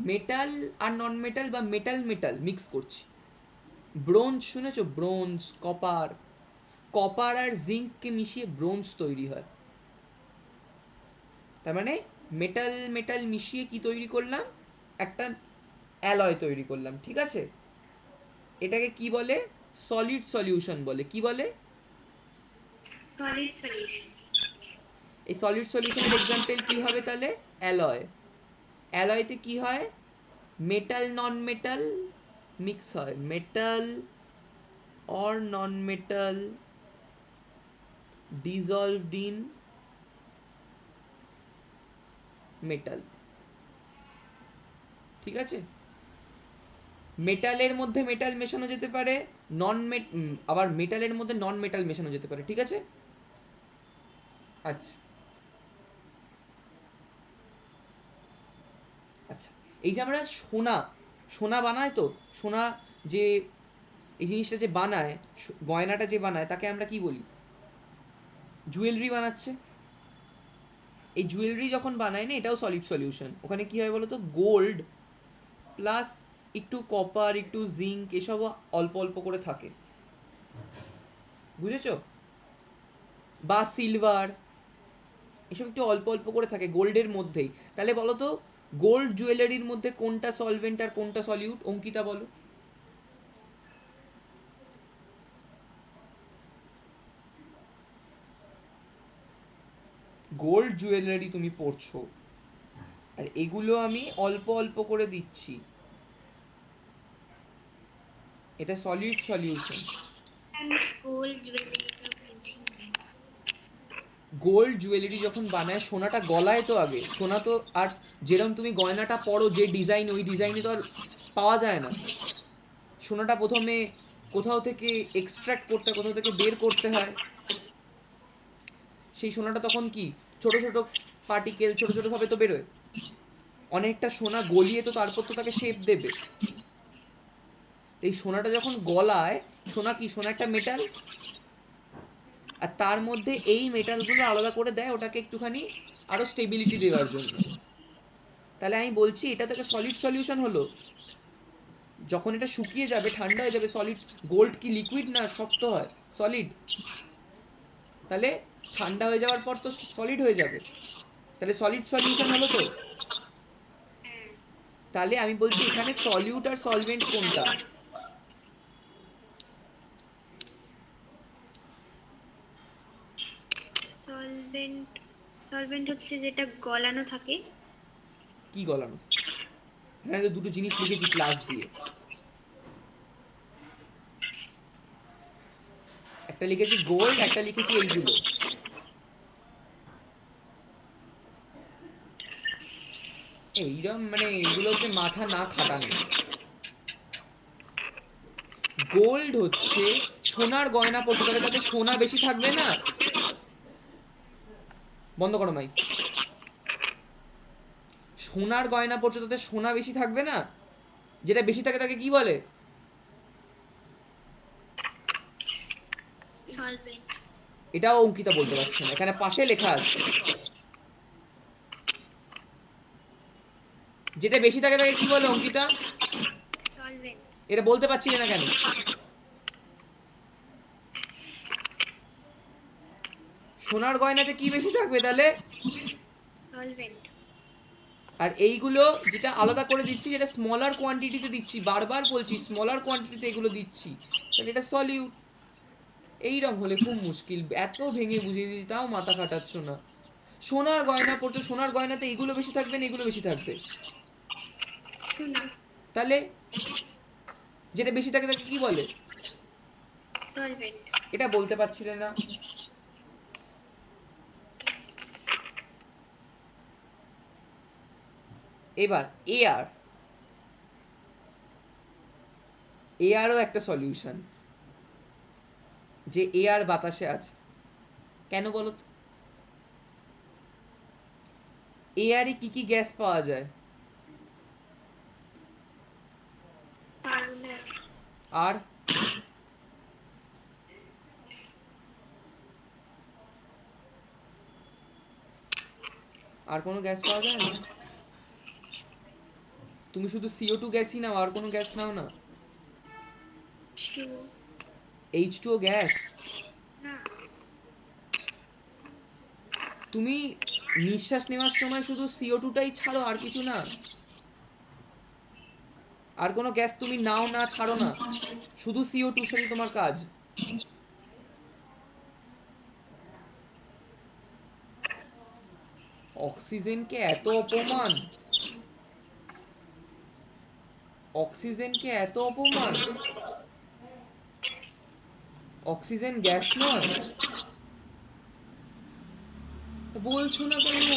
মেটাল আর নন মেটাল বা মেটাল মেটাল মিক্স করছি। ব্রোঞ্জ শুনেছো? ব্রোঞ্জ, কপার, কপার আর জিঙ্ককে মিশিয়ে ব্রোঞ্জ তৈরি হয়। তার মানে মেটাল মেটাল মিশিয়ে কি তৈরি করলাম? একটা অ্যালয় তৈরি করলাম, ঠিক আছে? এটাকে কি বলে? সলিড সলিউশন বলে। কি বলে? Solid solution. এই সলিড সলিউশনের এক্সাম্পল কি হবে তাহলে? অ্যালয়। অ্যালয়তে কি হয়? মেটাল নন মেটাল মিক্স হয়, metal or non-metal dissolved in metal, ঠিক আছে? মেটালের মধ্যে মেটাল মেশানো যেতে পারে, আবার মেটালের মধ্যে নন মেটাল মেশানো যেতে পারে, ঠিক আছে? আচ্ছা আচ্ছা, এই যে আমরা সোনা সোনা বানায় তো, সোনা যে এই জিনিসটা যে বানায়, গয়নাটা যে বানায়, তাকে আমরা কি বলি? জুয়েলারি বানাচ্ছে। এই জুয়েলারি যখন বানায় না, এটাও সলিড সলিউশন। ওখানে কি হয় বলো তো, গোল্ড প্লাস একটু কপার, একটু জিঙ্ক, এসবও অল্প অল্প করে থাকে, বুঝেছো? বা সিলভার, এসব একটু অল্প অল্প করে থাকে গোল্ডের মধ্যেই। তাহলে বলো তো, গোল্ড জুয়েলারির মধ্যে কোনটা সলভেন্ট আর কোনটা সলিউট? অঙ্কিতা বলো। গোল্ড জুয়েলারি তুমি পরছো, আর এগুলো আমি অল্প অল্প করে দিচ্ছি, এটা সলিড সলিউশন। আমি গোল্ড জুয়েলারিটা বুঝিনি। গোল্ড জুয়েলারি যখন বানায়, সোনাটা গলায় তো আগে, সোনা তো আর যেরকম তুমি গয়নাটা পরো যে ডিজাইন, ওই ডিজাইনে তো আর পাওয়া যায় না। সোনাটা প্রথমে কোথাও থেকে এক্সট্র্যাক্ট করতে, কোথাও থেকে বের করতে হয়। সেই সোনাটা তখন কি, ছোট ছোট পার্টিকেল, ছোট ছোট ভাবে তো বেরোয়। অনেকটা সোনা গলিয়ে তো তারপর তো তাকে শেপ দেবে। এই সোনাটা যখন গলায়, সোনা কি, সোনা একটা মেটাল, আর তার মধ্যে এই মেটালগুলো আলাদা করে দেয় ওটাকে একটুখানি আরো স্টেবিলিটি দেওয়ার জন্য। তাহলে আমি বলছি এটা থেকে সলিড সলিউশন হলো। যখন এটা শুকিয়ে যাবে, ঠান্ডা হয়ে যাবে, সলিড। গোল্ড কি লিকুইড না, শক্ত হয়, সলিড। তাহলে ঠান্ডা হয়ে যাওয়ার পর তো সলিড হয়ে যাবে, তাহলে সলিড সলিউশন হলো তো। হ্যাঁ, তাহলে আমি বলছি এখানে সলিউট আর সলভেন্ট কোনটা? সলভেন্ট। সলভেন্ট হচ্ছে যেটা গলানো থাকে। কি গলানো? এখানে তো দুটো জিনিস লিখেছি প্লাস দিয়ে, একটা লিখেছি গোল্ড, একটা লিখেছি এইগুলো। এইরকম মানে এগুলো হচ্ছে মাথা না খাটানো। গোল্ড হচ্ছে সোনার গয়না পড়ছো, তাহলে তাতে সোনা বেশি থাকবে না? বন্ধ করো মাইক। সোনার গয়না পড়ছো, তাতে সোনা বেশি থাকবে না? যেটা বেশি থাকে তাকে কি বলে? সলভেন্ট। এটাও অঙ্কিতা বলতে পারছে না, এখানে পাশে লেখা আছে। যেটা বেশি থাকে তাকে কি বলে অঙ্কিতা? সলভেন্ট। এটা বলতে পারছিলে না কেন? সোনার গয়নাতে কি বেশি থাকবে তাহলে? সলভেন্ট। আর এইগুলো যেটা আলাদা করে দিচ্ছি, যেটা স্মলার কোয়ান্টিটিতে দিচ্ছি, বারবার বলছি স্মলার কোয়ান্টিটিতে এগুলো দিচ্ছি, তাহলে এটা সলিউট। এইরকম হলে খুব মুশকিল, এত ভেঙে বুঝিয়ে দিচ্ছি তাও মাথা খাটাচ্ছ না। সোনার গয়না পড়ছো, সোনার গয়নাতে এগুলো বেশি থাকবে না এগুলো বেশি থাকবে? সোনা। তাহলে যেটা বেশি থাকে তাকে কি বলে? সলভেন্ট। এটা বলতে পারছিলে না। এবার এয়ার, এয়ারও একটা সলিউশন। যে এয়ার বাতাসে আছে, কেন বলো তো? এয়ারে কি কি গ্যাস পাওয়া যায়? কার্বন। আর আর কোনো গ্যাস পাওয়া যায় না? তুমি শুধু CO2 গ্যাসই নাও, আর কোনো গ্যাস নাও না? টু। H2O gas? না। তুমি নিঃশ্বাস নেওয়ার সময় শুধু CO2টাই ছাড়ো, আর কিছু না? আর কোনো গ্যাস তুমি নাও না, ছাড়ো না, শুধু CO2 সাথে তোমার কাজ? অক্সিজেনকে এত অপমান, অক্সিজেনকে এত অপমান! অক্সিজেন গ্যাস নয়? বলছো না কেন?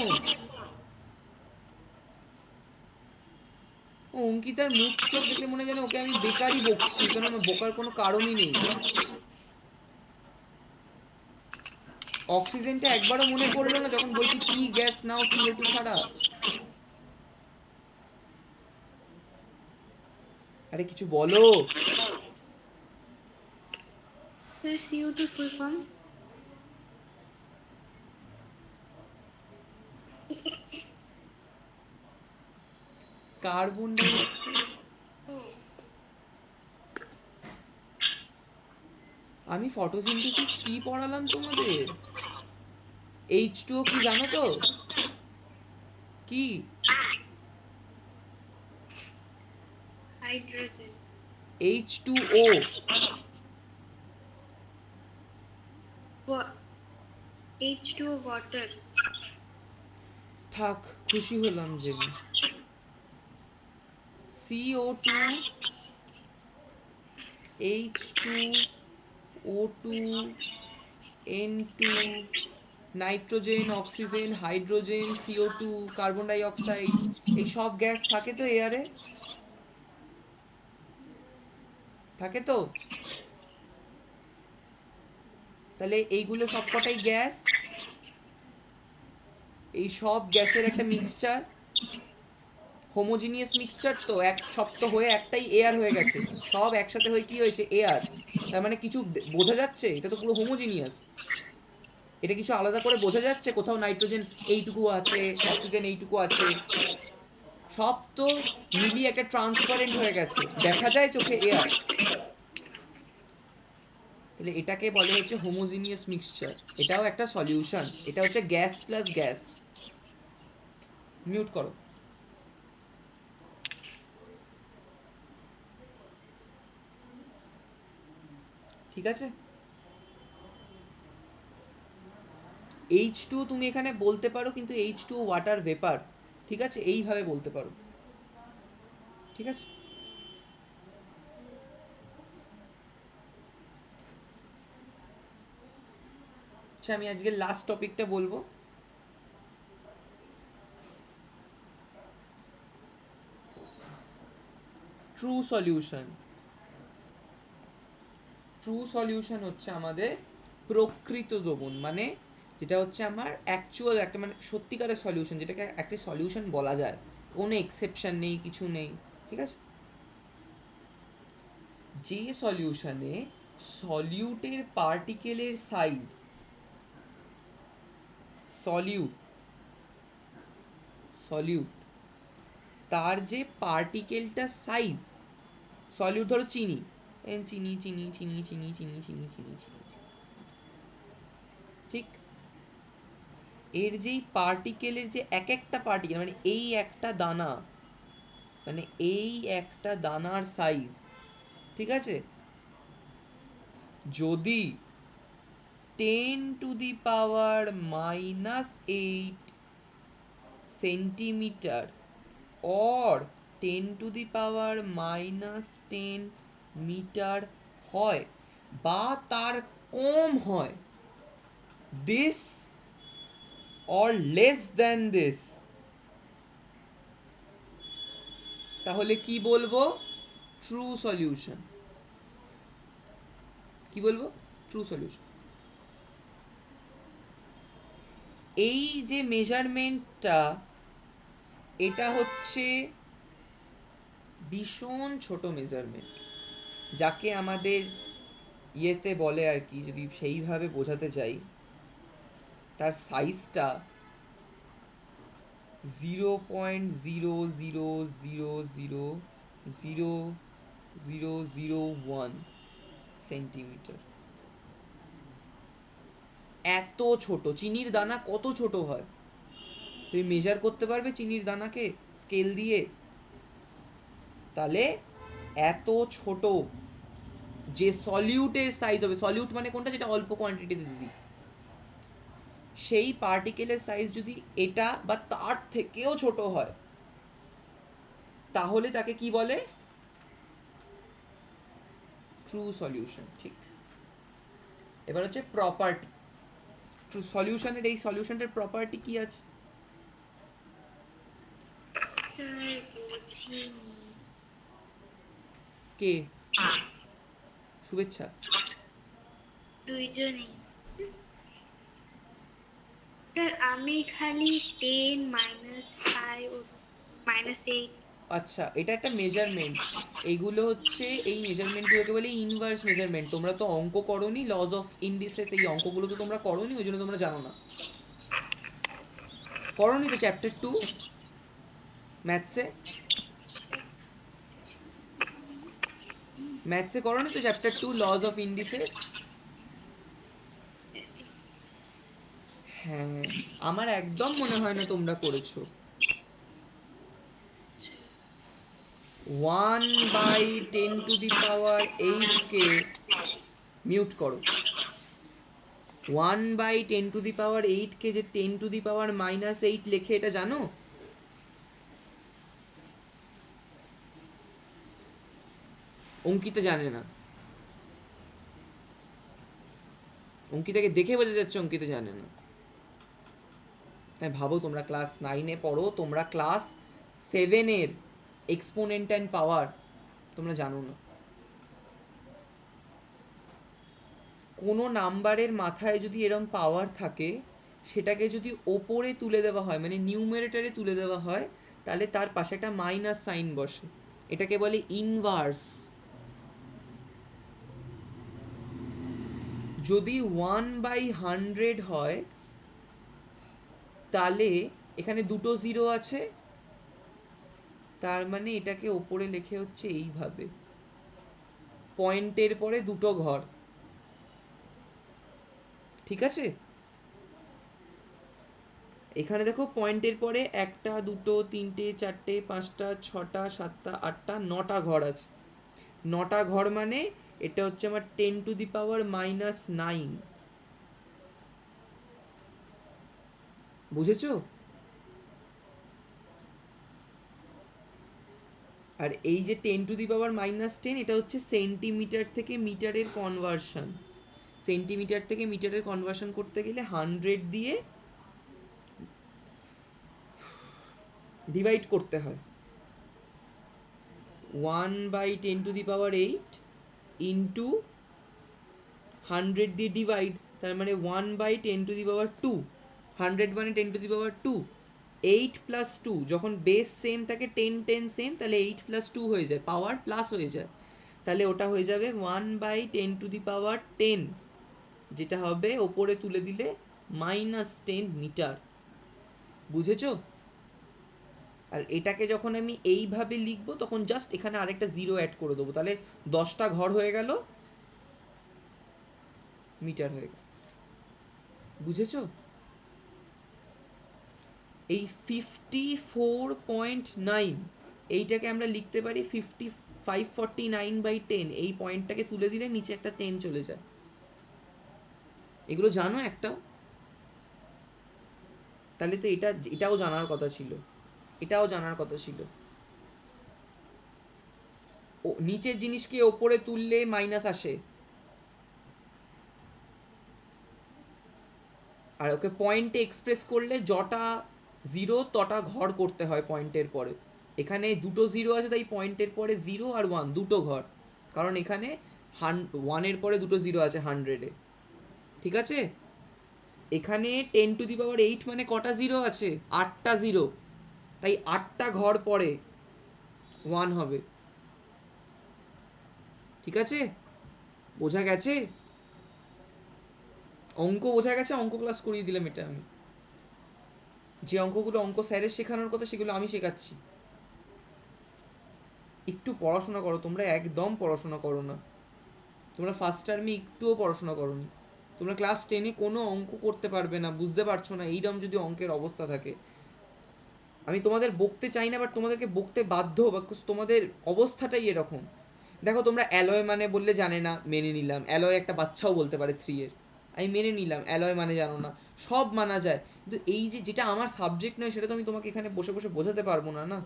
ও অঙ্কিতার মুখ চোখ দেখলে মনে হয় যেন ওকে আমি বেকারই বকছি, কারণ আমার বকার কোনো কারণই নেই। অক্সিজেনটা একবারও মনে পড়লো না যখন বলছি কি গ্যাস নাও CO2 ছাড়া? আরে কিছু বলো। Sir CO2 full form? Carbon ডাই অক্সাইড। আমি ফটোসিনথেসিস কি পড়ালাম তোমাদের? H2O কি জানো তো? কি? হাইড্রোজেন। H2O। H2O water. থাক, খুশি হলাম জেনে। CO2, H2O2, N2, nitrogen, oxygen, hydrogen, CO2, carbon ডাই অক্সাইড, এই সব গ্যাস থাকে তো এয়ারে? থাকে তো? তাহলে এইগুলো সবকটাই গ্যাস। এই সব গ্যাসের একটা মিক্সচার, হোমোজিনিয়াস মিক্সচার তো, এক সব তো হয়ে একটাই এয়ার হয়ে গেছে। সব একসাথে হয়ে কি হয়েছে? এয়ার। তার মানে কিছু বোঝা যাচ্ছে? এটা তো পুরো হোমোজিনিয়াস। এটা কিছু আলাদা করে বোঝা যাচ্ছে? কোথাও নাইট্রোজেন এইটুকু আছে, অক্সিজেন এইটুকু আছে? সব তো মিলিয়ে একটা ট্রান্সপারেন্ট হয়ে গেছে, দেখা যায় চোখে এয়ার। তাহলে এটাকে বলে হচ্ছে হোমোজিনিয়াস মিক্সচার। এটাও একটা সলিউশন। এটা হচ্ছে গ্যাস প্লাস গ্যাস। মিউট করো। ঠিক আছে? H2O তুমি এখানে বলতে পারো, কিন্তু H2O ওয়াটার ভেপার। ঠিক আছে, এইভাবে বলতে পারো। ঠিক আছে? আচ্ছা, আমি আজকে লাস্ট টপিকটা বলবো। True solution. ট্রু সলিউশন হচ্ছে আমাদের প্রকৃত দ্রবণ, মানে যেটা হচ্ছে আমার অ্যাকচুয়াল একটা, মানে সত্যিকারের সলিউশন, যেটাকে একটা সলিউশন বলা যায়, কোনো এক্সেপশন নেই, কিছু নেই। ঠিক আছে? যে সলিউশনে সলিউটের পার্টিকেলের সাইজ, সলিউট সলিউট তার যে পার্টিকেলটা সাইজ, সলিউট ধরো চিনি, চিনি চিনি চিনি চিনি চিনি চিনি চিনি চিনি, ঠিক? এর যেই পার্টিকেলের যে এক একটা পার্টিকেল, মানে এই একটা দানা, মানে এই একটা দানার সাইজ, ঠিক আছে, যদি 10⁻⁻8 সেন্টিমিটার or 10⁻⁻10 মিটার হয় বা তার কম হয়, this or less than this, তাহলে কি বলবো? True solution. কি বলবো? True solution. এই যে মেজারমেন্টটা, এটা হচ্ছে ভীষণ ছোট মেজারমেন্ট, যাকে আমাদের ইয়েতে বলে আর কি, যদি সেইভাবে বোঝাতে চাই, তার সাইজটা 0.00000001 সেন্টিমিটার। এত ছোট। চিনির দানা কত ছোট হয়? তুমি মেজার করতে পারবে চিনির দানাকে স্কেল দিয়ে? তাহলে এত ছোট যে সলিউটের সাইজ হবে, সলিউট মানে কোনটা, যেটা অল্প কোয়ান্টিটিতে দিই, সেই পার্টিকেলের সাইজ যদি এটা বা তার থেকেও ছোট হয়, তাহলে তাকে কি বলে? True solution. ঠিক। এবার হচ্ছে প্রপার্টি। ট্রু সলিউশনের, এই সলিউশনটার প্রপার্টি কি আছে? স্যার বুঝিনি। কে? শুভেচ্ছা। দুইজনেই। স্যার আমি খালি 10 -5 -8। আচ্ছা, এটা একটা মেজারমেন্ট। এইগুলো হচ্ছে, এই মেজারমেন্টগুলোকে বলে ইনভার্স মেজারমেন্ট। তোমরা তো অঙ্ক করোনি, লজ অফ ইন্ডিসেস, এই অঙ্কগুলো তো তোমরা করোনি, ওই জন্য তোমরা জানো না। করোনি তো চ্যাপ্টার 2 ম্যাথসে? ম্যাথসে করোনি তো চ্যাপ্টার 2 লজ অফ ইন্ডিসেস? হ্যাঁ, আমার একদম মনে হয় না তোমরা করেছো। 1/10⁸ কে মিউট করো। 1/10⁸ কে যে 10⁻⁻8 লেখে, এটা জানো? অঙ্কিতা জানে না। অঙ্কিতাকে দেখে বোঝা যাচ্ছে অঙ্কিতা জানে না। হ্যাঁ, ভাবো তোমরা ক্লাস 9-এ পড়ো, তোমরা ক্লাস 7-এর এক্সপোনেন্ট অ্যান্ড পাওয়ার তোমরা জানো না। কোনো নাম্বারের মাথায় যদি এরম পাওয়ার থাকে, সেটাকে যদি ওপরে তুলে দেওয়া হয়, মানে নিউমারেটরে তুলে দেওয়া হয়, তাহলে তার পাশে একটা মাইনাস সাইন বসে। এটাকে বলে ইনভার্স। যদি 1/100 হয়, তাহলে এখানে দুটো জিরো আছে, তার মানে এটাকে ওপরে লেখে হচ্ছে এইভাবে, পয়েন্টের পরে দুটো ঘর। ঠিক আছে? এখানে দেখো পয়েন্টের পরে 1টা 2টো 3টে 4টে 5টা 6টা 7টা 8টা 9টা ঘর আছে। 9টা ঘর মানে এটা হচ্ছে আমার 10⁻⁻9। বুঝেছো? আর এই যে 10⁻⁻10, এটা হচ্ছে সেন্টিমিটার থেকে মিটারের কনভার্সন। সেন্টিমিটার থেকে মিটারের কনভার্সন করতে গেলে 100 দিয়ে ডিভাইড করতে হয়। 1/10⁸ ইন্টু 100 দিয়ে ডিভাইড, তার মানে 1/10⁻²। 100 মানে 10⁻²। 8 প্লাস 2, যখন বেস সেম থাকে, 10 10 সেম, তাহলে 8 প্লাস 2 হয়ে যায়, পাওয়ার প্লাস হয়ে যায়। তাহলে ওটা হয়ে যাবে 1/10⁻10, যেটা হবে ওপরে তুলে দিলে -10 মিটার। বুঝেছো? আর এটাকে যখন আমি এইভাবে লিখবো, তখন জাস্ট এখানে আরেকটা জিরো অ্যাড করে দেবো, তাহলে 10টা ঘর হয়ে গেল, মিটার হয়ে গেল। বুঝেছো? এই 54.9, এইটাকে আমরা লিখতে পারি 549/10। এই পয়েন্টটাকে তুলে দিলে নিচে একটা 10 চলে যায়। এগুলো জানো একটাও? তাহলে তো এটাও জানার কথা ছিল। এটাও জানার কথা ছিল। ও নিচের জিনিসকে ওপরে তুললে মাইনাস আসে, আর ওকে পয়েন্টে এক্সপ্রেস করলে যটা জিরো তটা ঘর করতে হয় পয়েন্টের পরে। এখানে দুটো জিরো আছে, তাই পয়েন্টের পরে 0 আর 1 দুটো ঘর, কারণ এখানে 1-এর পরে দুটো জিরো আছে 100-এ। ঠিক আছে? এখানে 10⁸ মানে কটা জিরো আছে? 8টা জিরো, তাই 8টা ঘর পরে 1 হবে। ঠিক আছে? বোঝা গেছে? অঙ্ক বোঝা গেছে? অঙ্ক ক্লাস করিয়ে দিলাম এটা আমি। যে অঙ্কগুলো অঙ্ক স্যারের শেখানোর কথা, সেগুলো আমি শেখাচ্ছি। একটু পড়াশোনা করো, তোমরা একদম পড়াশোনা করো না। তোমরা ফার্স্ট টার্মে একটুও পড়াশোনা করোনি। তোমরা ক্লাস 10-এ কোনো অঙ্ক করতে পারবে না, বুঝতে পারছো না, এইরকম যদি অঙ্কের অবস্থা থাকে। আমি তোমাদের বকতে চাই না, বাট তোমাদেরকে বকতে বাধ্য, বা তোমাদের অবস্থাটাই এরকম। দেখো, তোমরা অ্যালয় মানে বললে জানে না, মেনে নিলাম। অ্যালয় একটা বাচ্চাও বলতে পারে 3-এর, আমি মেনে নিলাম। অ্যালয় মানে জানো না, সব মানা যায়। কিন্তু এই যে যেটা আমার সাবজেক্ট নয়, সেটা তো আমি তোমাকে এখানে বসে বসে বোঝাতে পারবো না, না।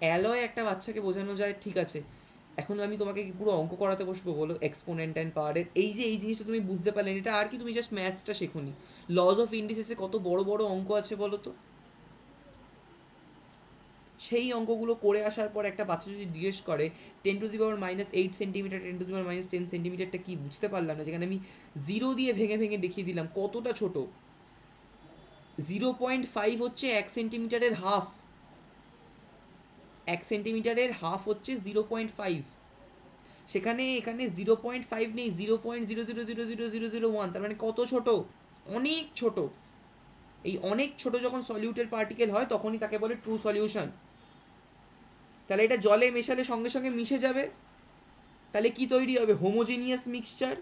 অ্যালয় একটা বাচ্চাকে বোঝানো যায়, ঠিক আছে। এখন আমি তোমাকে কি পুরো অঙ্ক করাতে বসবো বলো? এক্সপোনেন্ট অ্যান্ড পাওয়ারের এই যে এই জিনিসটা তুমি বুঝতে পারলে, এটা আর কি, তুমি জাস্ট ম্যাথসটা শেখোনি। লজ অফ ইন্ডিসেসে কত বড় বড় অঙ্ক আছে বলো তো। সেই অঙ্কগুলো করে আসার পর একটা বাচ্চা যদি জিজ্ঞেস করে 10⁻⁻8 সেন্টিমিটার 10⁻10 সেন্টিমিটারটা কি, বুঝতে পারলাম না, যেখানে আমি 0 দিয়ে ভেঙে ভেঙে দেখিয়ে দিলাম কতটা ছোট। 0.5 হচ্ছে 1 সেন্টিমিটারের হাফ, 1 সেন্টিমিটারের হাফ হচ্ছে 0.5। সেখানে এখানে 0.5 নেই, 0.00000001, তার মানে কত ছোট, অনেক ছোট। এই অনেক ছোট যখন সলিউটেড পার্টিকেল হয় তখনই তাকে বলে ট্রু সলিউশন। তাহলে এটা জলে মেশালে সঙ্গে সঙ্গে মিশে যাবে, তাহলে কি তৈরি হবে, হোমোজিনিয়াস মিক্সচার।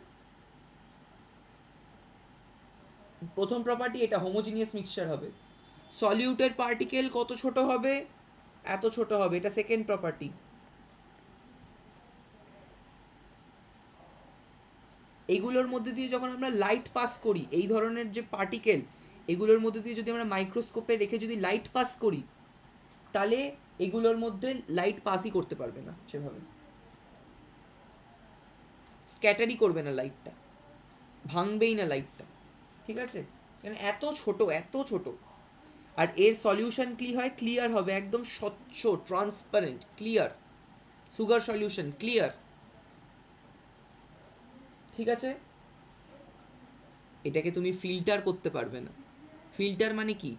প্রথম প্রপার্টি এটা, হোমোজিনিয়াস মিক্সচার হবে। সলিউটেড পার্টিকেল কত ছোট হবে, এত ছোট হবে, এটা সেকেন্ড প্রপার্টি। এইগুলোর মধ্যে দিয়ে যখন আমরা লাইট পাস করি, এই ধরনের যে পার্টিকেল, এগুলোর মধ্যে দিয়ে যদি আমরা মাইক্রোস্কোপে রেখে যদি লাইট পাস করি, তাহলে এগুলোর মধ্যে লাইট পাসই করতে পারবে না, সেভাবে স্ক্যাটারই করবে না লাইটটা, ভাঙবেই না লাইটটা, ঠিক আছে, কারণ এত ছোট, এত ছোট। আর এর সলিউশন কি হয়, ক্লিয়ার হবে, একদম স্বচ্ছ, transparent, clear, sugar solution clear, ঠিক আছে। এটাকে তুমি ফিল্টার করতে পারবে না। ফিল্টার মানে কি,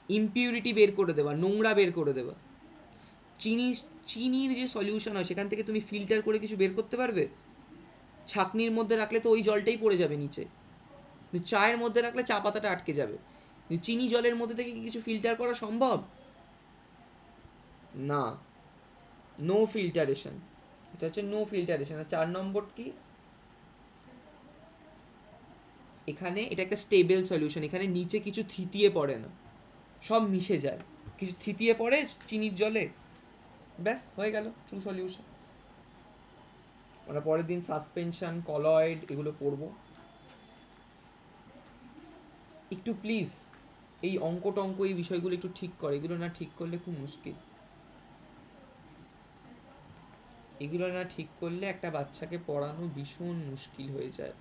ইমপিউরিটি বের করে দেওয়া, নোংরা বের করে দেওয়া। চিনি, চিনির যে সলিউশন হয় সেখান থেকে তুমি ফিল্টার করে কিছু বের করতে পারবে? ছাঁকনির মধ্যে রাখলে তো ওই জলটাই পড়ে যাবে নিচে, চায়ের মধ্যে রাখলে চা পাতাটা আটকে যাবে, চিনি জলের মধ্যে থেকে কি কিছু ফিল্টার করা সম্ভব? না, নো ফিল্টারেশন, এটা হচ্ছে নো ফিল্টারেশন। আর 4 নম্বর কি, এখানে এটা একটা স্টেবল সলিউশন, এখানে নিচে কিছু থিতিয়ে পড়ে না, সব মিশে যায়। কিছু থিতিয়ে পড়ে চিনির জলে, ব্যাস হয়ে গেল ট্রু সলিউশন। আমরা পরের দিন সাসপেনশন, কলয়েড এগুলো পড়বো। একটু প্লিজ এই অঙ্ক টঙ্ক এই বিষয়গুলো একটু ঠিক করে, এগুলো না ঠিক করলে খুব মুশকিল। এগুলো না ঠিক করলে একটা বাচ্চাকে পড়ানো ভীষণ মুশকিল হয়ে যায়।